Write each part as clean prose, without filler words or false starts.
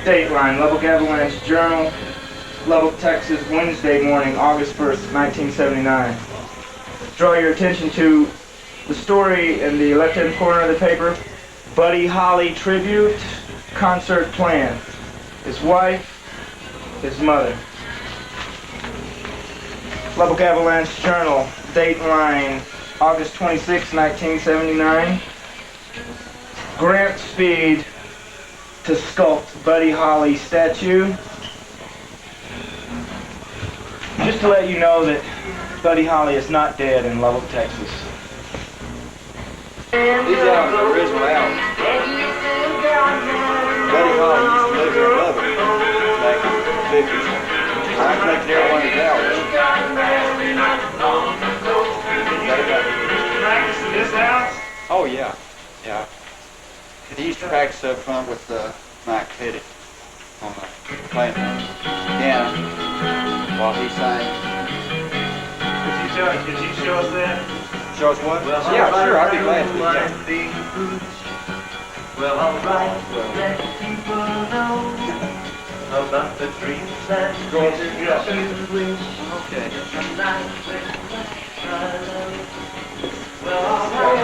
Dateline, Lubbock Avalanche Journal, Lubbock, Texas, Wednesday morning, August 1st, 1979. Draw your attention to the story in the left-hand corner of the paper. Buddy Holly tribute, concert plan. His wife, his mother. Lubbock Avalanche Journal, Dateline, August 26, 1979. Grant Speed to sculpt Buddy Holly statue. Just to let you know that Buddy Holly is not dead in Lubbock, Texas. These are the original albums. Buddy Holly used to live here in Lubbock back in the 50s. I collected every one of his albums. Did you practice in this house? Oh yeah, yeah. He used to practice up front with Mike Petty on the playing piano while he sang. Could you show us that? Show us what? Yeah, sure, I'd be glad to. Yeah. Well, alright, let people know about the dreams that you wish. Okay. Well,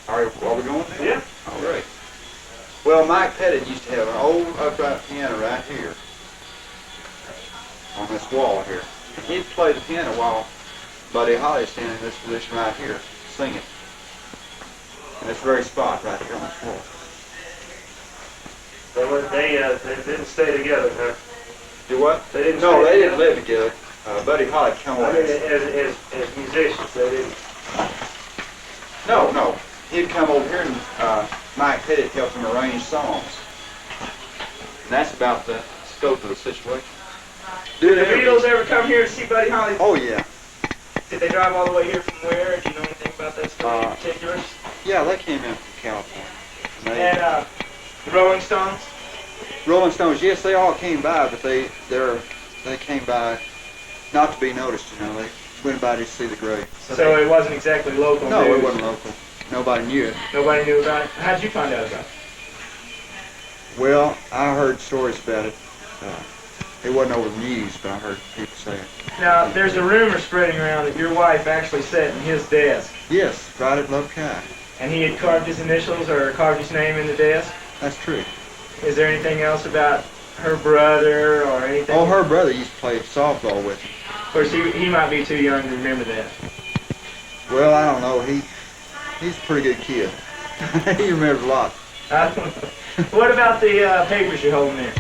Are we going? Yeah. All right. Well, Mike Pettit used to have an old upright piano right here on this wall here. He'd play the piano while Buddy Holly standing in this position right here singing. And this very spot right here on the floor. They didn't stay together, huh? Do what? They didn't No, stay they didn't together? live together. Buddy Holly come I mean, over. as musicians, they didn't. No. He'd come over here and Mike Pettit helped him arrange songs. And that's about the scope of the situation. Did the Beatles ever come here to see Buddy Holly? Oh, yeah. Did they drive all the way here from where? Do you know anything about that story in particular? Yeah, they came in from California. And the Rolling Stones? Rolling Stones, yes, they all came by, but they came by not to be noticed, you know. They went by to see the grave. So it wasn't exactly local No, news. it wasn't local. Nobody knew it. Nobody knew about it? How'd you find out about it? Well, I heard stories about it. It wasn't over the news, but I heard people say it. Now, there's a rumor spreading around that your wife actually sat in his desk, Yes, right at Love Kai. and he had carved his initials or carved his name in the desk. That's true. Is there anything else about her brother or anything? Oh, her brother used to play softball with him. Of course, he might be too young to remember that. Well, I don't know. He's a pretty good kid. He remembers a lot. I don't know. What about the papers you're holding there?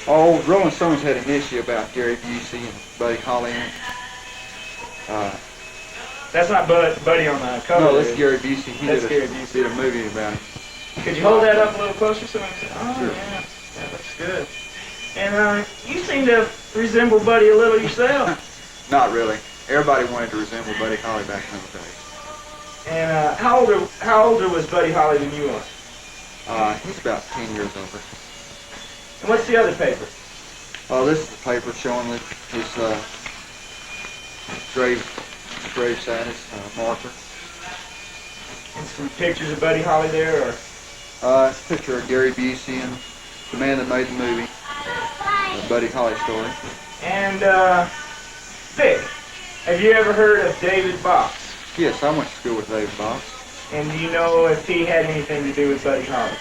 Oh, Rolling Stones had an issue about Gary Busey and Buddy Holly in it. That's not Buddy on the cover. No, that's is it? Gary Busey. He That's did Gary Busey. did a movie about him. Could you hold that up a little closer so I can see? Oh, Sure. yeah. That looks good. And you seem to resemble Buddy a little yourself. Not really. Everybody wanted to resemble Buddy Holly back in those days. And how older was Buddy Holly than you are? He's about 10 years older. And what's the other paper? Oh, this is the paper showing that his graveside, his marker. And some pictures of Buddy Holly there, or? It's a picture of Gary Busey and the man that made the movie, the Buddy Holly story. And Vic, have you ever heard of David Box? Yes, I went to school with David Box. And do you know if he had anything to do with Buddy Holly?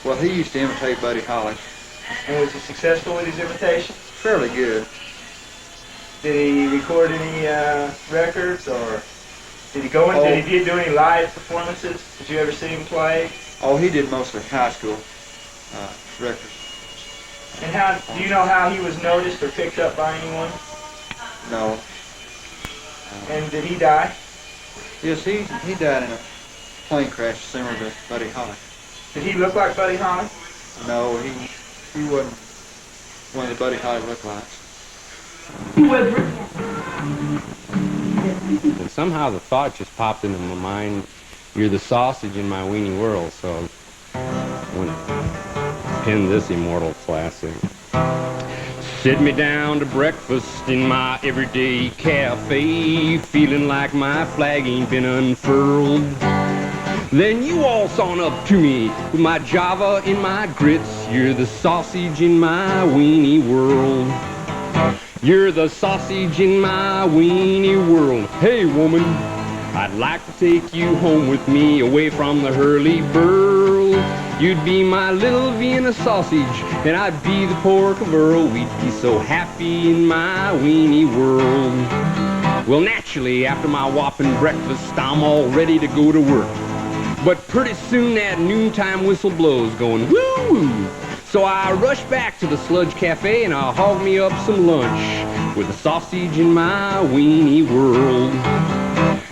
Well, he used to imitate Buddy Holly. And was he successful with his imitation? Fairly good. Did he record any records, or did he go in? Did he do any live performances? Did you ever see him play? Oh, he did mostly high school records. And how do you know how he was noticed or picked up by anyone? No. And did he die? Yes, he died in a plane crash similar to Buddy Holly. Did he look like Buddy Holly? No, he wasn't one of the Buddy Holly lookalikes. And somehow the thought just popped into my mind, you're the sausage in my weenie world, so I want to pin this immortal classic. Sit me down to breakfast in my everyday cafe, feeling like my flag ain't been unfurled. Then you waltz on up to me with my Java in my grits. You're the sausage in my weenie world. You're the sausage in my weenie world. Hey woman, I'd like to take you home with me, away from the hurly-burl. You'd be my little Vienna sausage, and I'd be the pork of Earl. We'd be so happy in my weenie world. Well, naturally, after my whopping breakfast, I'm all ready to go to work. But pretty soon that noontime whistle blows, going woo-woo. So I rush back to the Sludge Cafe and I hog me up some lunch with the sausage in my weenie world.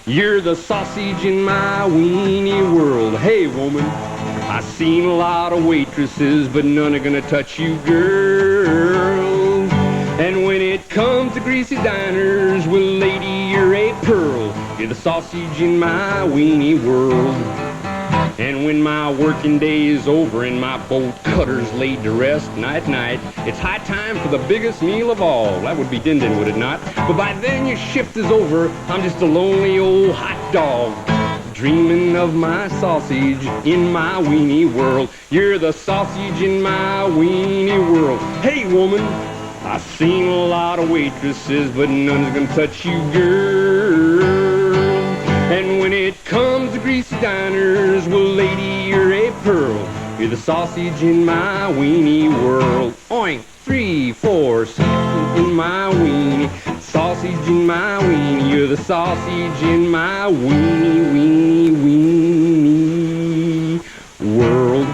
You're the sausage in my weenie world. Hey woman, I seen a lot of waitresses, but none are gonna touch you, girl. And when it comes to greasy diners, well lady, you're a pearl. You're the sausage in my weenie world. And when my working day is over and my bolt cutter's laid to rest night, it's high time for the biggest meal of all. That would be din-din, would it not? But by then your shift is over, I'm just a lonely old hot dog, dreaming of my sausage in my weenie world. You're the sausage in my weenie world. Hey woman, I've seen a lot of waitresses, but none's gonna touch you, girl. And when it comes to greasy diners, well lady, you're a pearl. You're the sausage in my weenie world. Oink, 3, 4, in my weenie. Sausage in my weenie. You're the sausage in my weenie world.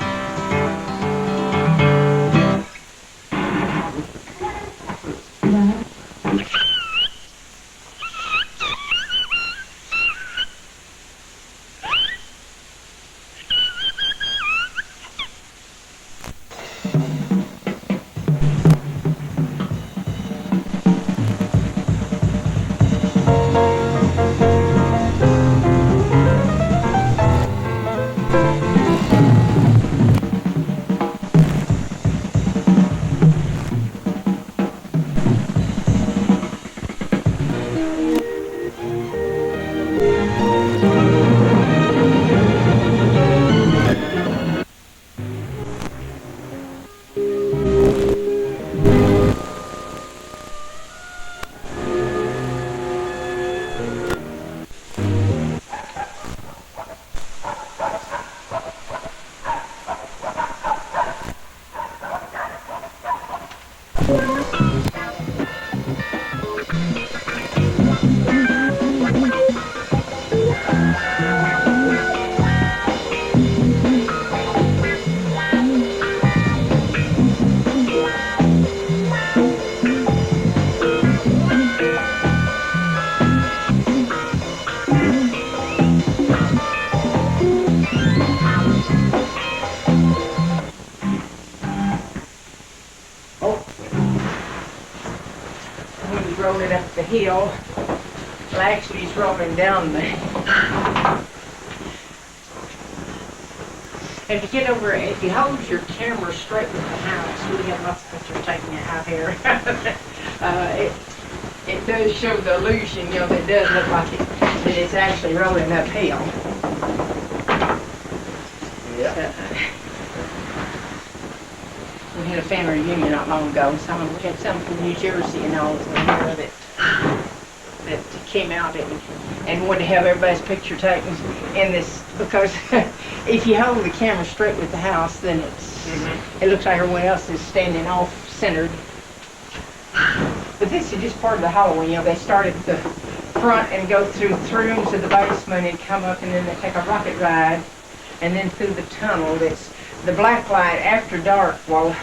he's rolling up the hill. Well, actually, he's rolling down the. And to get over, if you hold your camera straight with the house, we have lots of pictures taken out here. It does show the illusion, that it does look like that it's actually rolling uphill. Yeah. We had a family reunion not long ago, and we had some from New Jersey and all that came out and wanted to have everybody's picture taken in this, because if you hold the camera straight with the house, then it looks like everyone else is standing off centered. But this is just part of the Halloween. They start at the front and go through 3 rooms of the basement and come up, and then they take a rocket ride, and then through the tunnel that's the black light after dark, while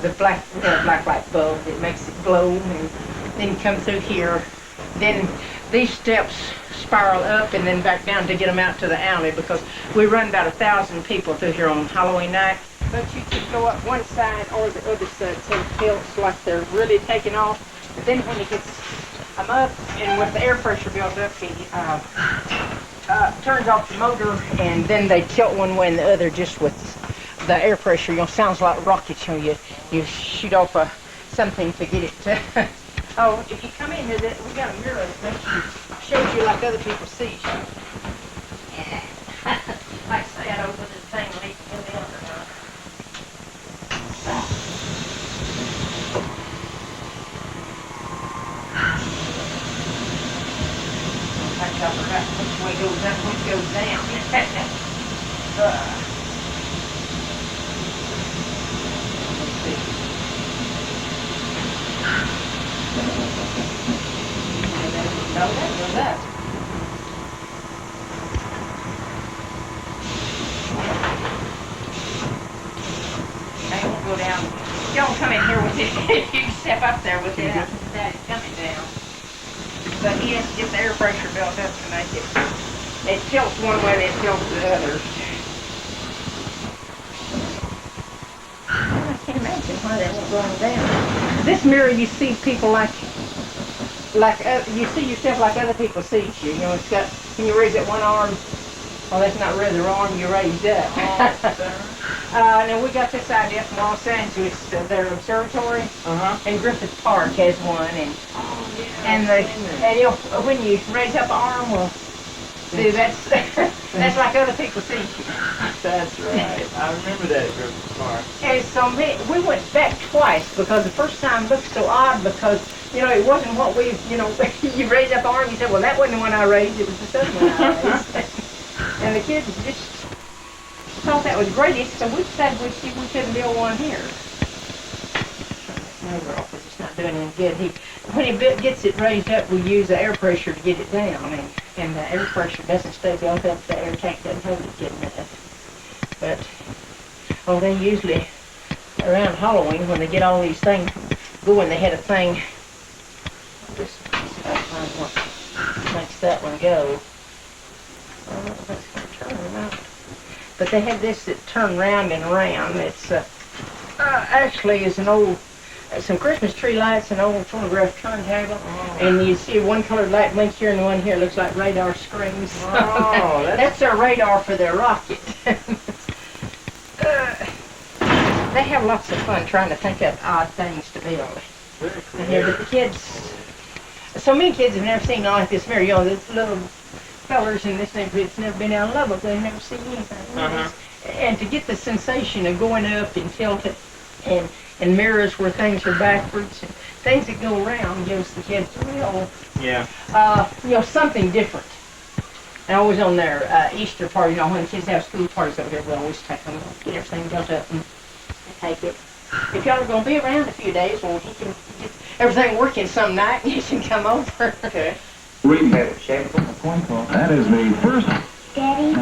the black light bulb that makes it glow, and then come through here. Then these steps spiral up and then back down to get them out to the alley, because we run about 1,000 people through here on Halloween night. But you can go up one side or the other side, so it feels like they're really taking off. But then when he gets them up, and with the air pressure built up, he turns off the motor, and then they tilt one way and the other just with the air pressure. Sounds like rockets. You shoot off something to get it to. Oh, if you come in here, we got a mirror that makes you, shows you like other people see you. Yeah. Like I say, I open the thing leaking in the other. I forgot which way goes up, which goes down. Let's see. No, that goes up. I won't go down. You don't come in here with it. You step up there with it. That is coming down. But he has to get the air pressure built up to make it. It tilts one way and it tilts the other. I can't imagine why that won't go on down. This mirror, you see people like you see yourself like other people see you. It's got, when you raise that one arm, well, that's not really the wrong arm you raised up. And we got this idea from Los Angeles, their observatory, and Griffith Park has one, and when you raise up an arm, well, see, that's like other people see you. That's right. I remember that at Griffith Park. And so we went back twice, because the first time looked so odd, because it wasn't what we, you raise up an arm, you said, well, that wasn't the one I raised, it was the other one I raised. And the kids just thought that was great, so we decided we couldn't build one here. My girl, because it's not doing any good. When he gets it raised up, we use the air pressure to get it down, and the air pressure doesn't stay built up, the air tank doesn't hold it good enough. But, they usually, around Halloween, when they get all these things going, they had a thing. This what makes that one go. That's going to turn them out. But they have this that turn round and round. It's actually is an old, some Christmas tree lights, an old phonograph turntable, and you see one colored light blink here and one here looks like radar screens. Oh, that's their radar for their rocket. They have lots of fun trying to think of odd things to build. very cool. And here, but the kids, so many kids have never seen like this very young. This little fellers in this neighborhood's never been out in Lubbock. They've never seen anything. And to get the sensation of going up and tilted, and mirrors where things are backwards, and things that go around gives the kids real, something different. And always on their Easter party, when kids have school parties over here, we always take them, get everything built up and take it. If y'all are going to be around a few days, well, he can get everything working some night, and you can come over. Okay. That is the first. Daddy?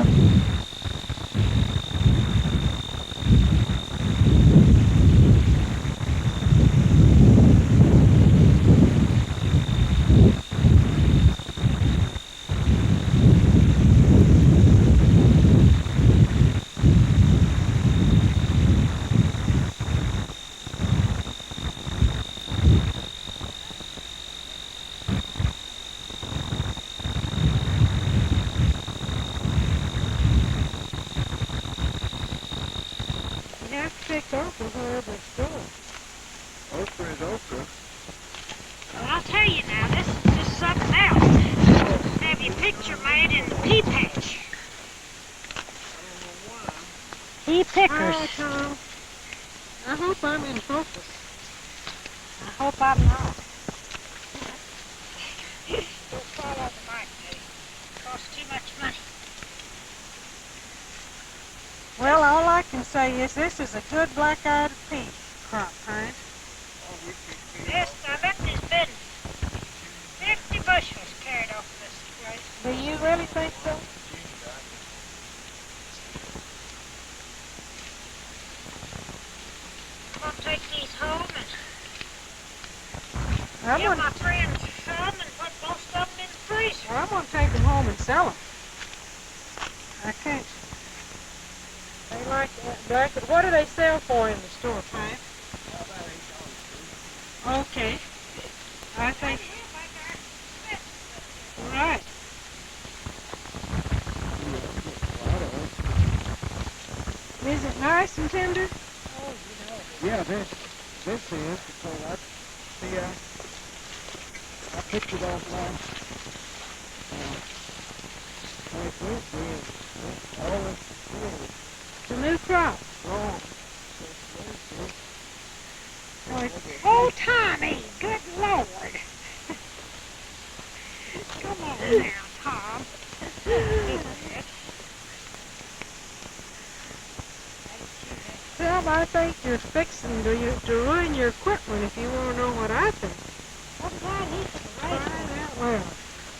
tell you now, this is just something else. Have your picture made in the pea patch. Pea pickers. Hi, Tom. I hope I'm in focus. I hope I'm not. Don't fall on the mic, Eddie. It costs too much money. Well, all I can say is this is a good black-eyed pea crop, Hank. Yes, I bet there's been 50 bushels carried off this place. Do you really think so? I'm going to take these home and I'm give gonna, my friends some and put most of them in the freezer. well, I'm going to take them home and sell them. I can't. They like that. What do they sell for in the store, Hank? Okay. I think. Right. Is it nice and tender? Yeah, this is because I picked it off last. It's a new crop. Oh, Tommy, good Lord. Come on now, Tom. Tom, I think you're fixing to ruin your equipment if you want to know what I think. I'm glad he can erase Find it. out well.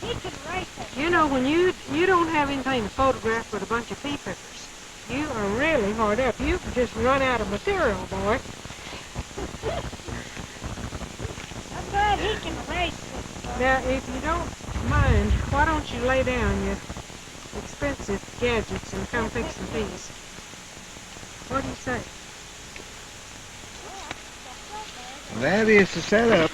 He can erase it. You know, when you don't have anything to photograph with a bunch of pea pickers, you are really hard up. You can just run out of material, boy. I'm glad he can erase it. Now, if you don't mind, why don't you lay down your expensive gadgets and come fix some peas? What do you say? That is the setup.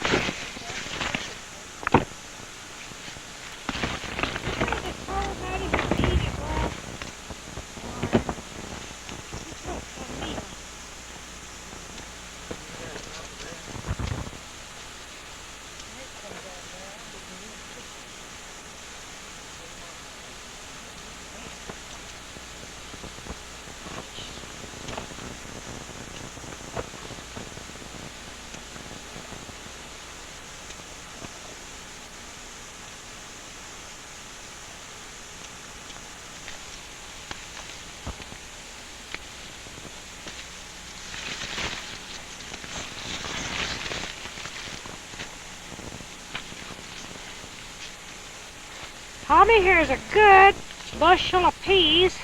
Tommy, here's a good bushel of peas.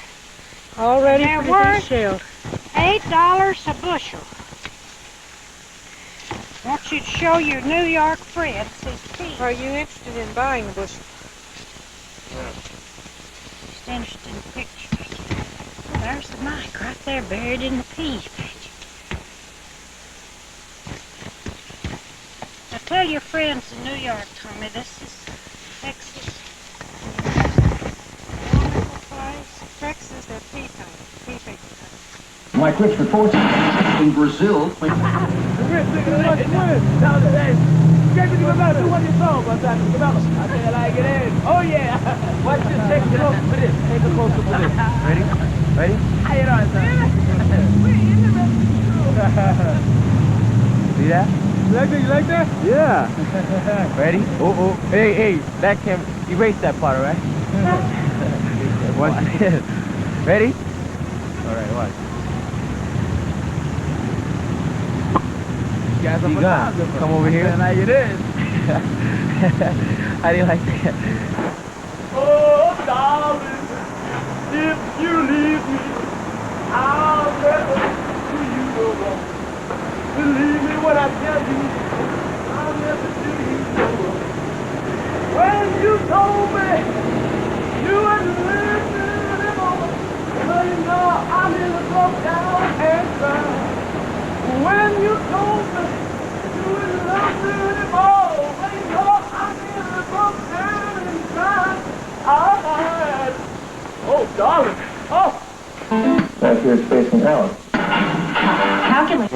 Already They're pretty worth shelled. $8 a bushel. Want you to show your New York friends these peas. Are you interested in buying a bushel? Just interested in the picture. Oh, there's the mic right there buried in the pea patch. Now tell your friends in New York, Tommy, this is Texas. Wonderful place. Texas, they're pea pickers. My quick report in Brazil. Oh yeah! Watch this, take a close look at this. Take a close look at this. Ready? Ready? How you doing, son? See that? You like that? Yeah. Ready? Oh. Hey, that can erase that part, right? Watch this. Ready? Alright, watch. You got come over here. Like it is. How do you like that? Oh, darling, if you leave me, I'll never do you no wrong. Believe me when I tell you, I'll never do you no wrong. When you told me you wouldn't live anymore, well, you know I'm in a broke down and cry. When you told me you wouldn't love me anymore, well, you know I'm in a broke down and cry. Oh, darling. Oh. That's your spacing out. Calculate.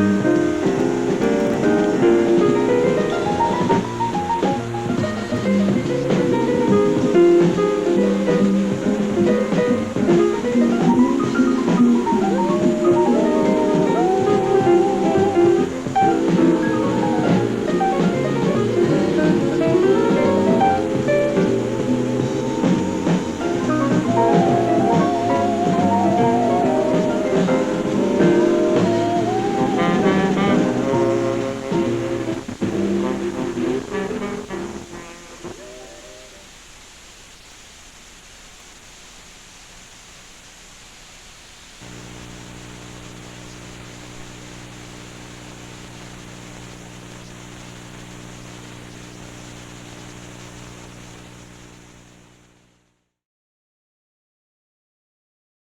Thank you.